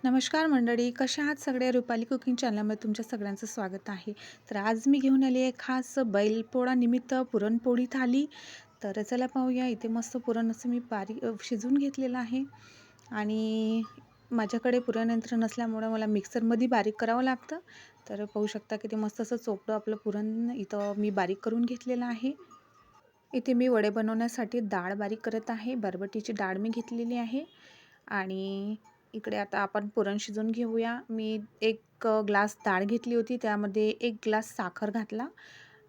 नमस्कार मंडळी, कशा आहात सगळे? रुपाली कुकिंग चॅनलमध्ये तुमच्या सगळ्यांचं स्वागत आहे. तर आज मी घेऊन आली आहे खास बैलपोळा निमित्त पुरणपोळी थाली. तर चला पाहूया. इथे मस्त पुरण असं मी बारीक शिजवून घेतलेलं आहे आणि माझ्याकडे पुरणयंत्र नसल्यामुळे मला मिक्सरमध्ये बारीक करावं लागतं. तर पाहू शकता की ते मस्त असं चोपडं आपलं पुरण इथं मी बारीक करून घेतलेलं आहे. इथे मी वडे बनवण्यासाठी डाळ बारीक करत आहे. बरबटीची डाळ मी घेतलेली आहे आणि इकडे आता आपण पुरण शिजवून घेऊया. मी 1 ग्लास डाळ घेतली होती, त्यामध्ये 1 ग्लास साखर घातला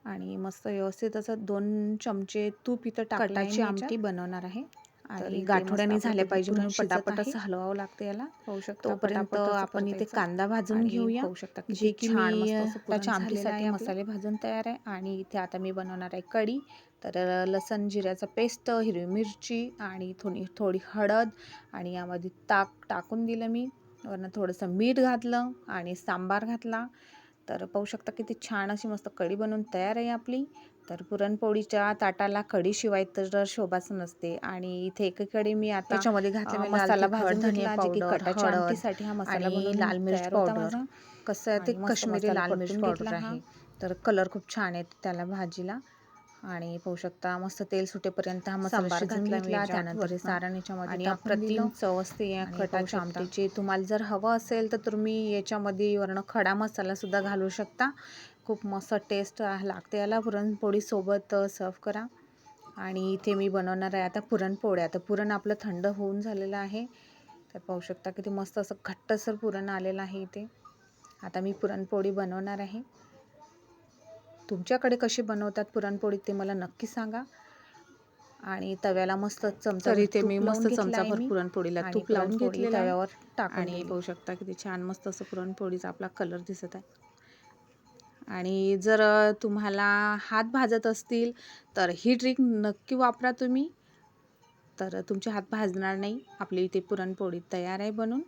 आणि मस्त व्यवस्थित असं 2 चमचे तूप इथं टाकलं आहे. कटाची आमटी बनवणार आहे आणि गाठोड्याने झाल्या पाहिजे म्हणून पटापट असं हलवावं लागतं याला. पाहू शकता तोपर्यंत आपण इथे कांदा भाजून घेऊया. पाहू शकता जे की मी त्याच्या आमटीसाठी मसाले भाजून तयार आहे आणि इथे आता मी बनवणार आहे कढी. तर लसूण जिऱ्याचा पेस्ट, हिरवी मिरची आणि थोडी हळद आणि यामध्ये ताक टाकून दिलं मी. वरनं थोडंसं मीठ घातलं आणि सांबार घातला. तर पाहू शकता किती छान अशी मस्त कढी बनवून तयार आहे आपली. तर पुरणपोळीच्या ताटाला कढीशिवाय तर शोभाच नसते. आणि इथे एकीकडे मी आता त्याच्यामध्ये घातलेला मसाला भाजून धनिया पावडर, कटाच्या आमटीसाठी हा मसाला बनवून लाल मिरच पावडर, कसं आहे ते काश्मीरी लाल मिरच पावडर आहे. तर कलर खूप छान आहे त्याला भाजीला. आणि पाहू शकता मस्त तेल सुटेपर्यंत हा मसाला शिजवून घेतला. त्यानंतर सारण याच्यामध्ये आणि अप्रतिम चव असते या कटाच्या आमटीची. तुम्हाला जर हवं असेल तर तुम्ही याच्यामध्ये वरनं खडा मसाला सुद्धा घालू शकता. खूप मस्त टेस्ट लागते याला. पुरणपोळी सोबत सर्व करा. आणि इथे मी बनवणार आहे आता पुरणपोळ्या. तर पुरण आपलं थंड होऊन झालेलं आहे. तर पाहू शकता किती मस्त असं घट्टसर पुरण आलेलं आहे इथे. आता मी पुरणपोळी बनवणार आहे. तुमच्याकडे कशी बनवतात पुरणपोळी ते मला नक्की सांगा. आणि तव्याला मस्त चमचा इथे मी मस्त चमचाभर पुरणपोळीला तूप लावून घेतलेलं तव्यावर टाकून आणि पाहू शकता किती छान मस्त असं पुरणपोळीचा आपला कलर दिसत आहे. आणि जर तुम्हाला हात भाजत असतील तर ही ट्रिक नक्की वापरा तुम्ही. तर तुमचे हात भाजणार नाही. आपली इथे पुरणपोळी तयार आहे बनून.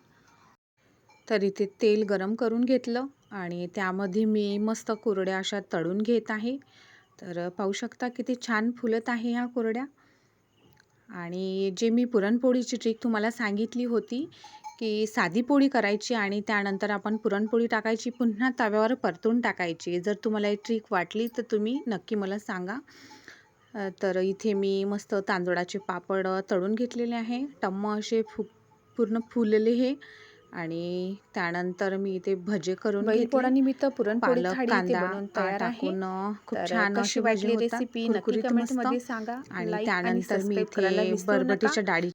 तर इथे तेल गरम करून घेतलं आणि त्यामध्ये मी मस्त कुरड्या अशा तळून घेत आहे. तर पाहू शकता किती छान फुलत आहे ह्या कुरड्या. आणि जे मी पुरणपोळीची ट्रिक तुम्हाला सांगितली होती की साधी पोळी करायची आणि त्यानंतर आपण पुरणपोळी टाकायची, पुन्हा तव्यावर परतून टाकायची. जर तुम्हाला ही ट्रिक वाटली तर तुम्ही नक्की मला सांगा. तर इथे मी मस्त तांदूळाचे पापड तळून घेतलेले आहे. टम्म असे पूर्ण फुललेले हे. आणि त्यानंतर मी इथे भजे करून बैलपोळा निमित्त पुरणपोळी थाळी कांदा बनवून तयार टाकून खूप छान अशी वाटली रेसिपी नक्की कमेंटमध्ये सांगा. आणि त्यानंतर मी इथे बरबटीच्या डाळी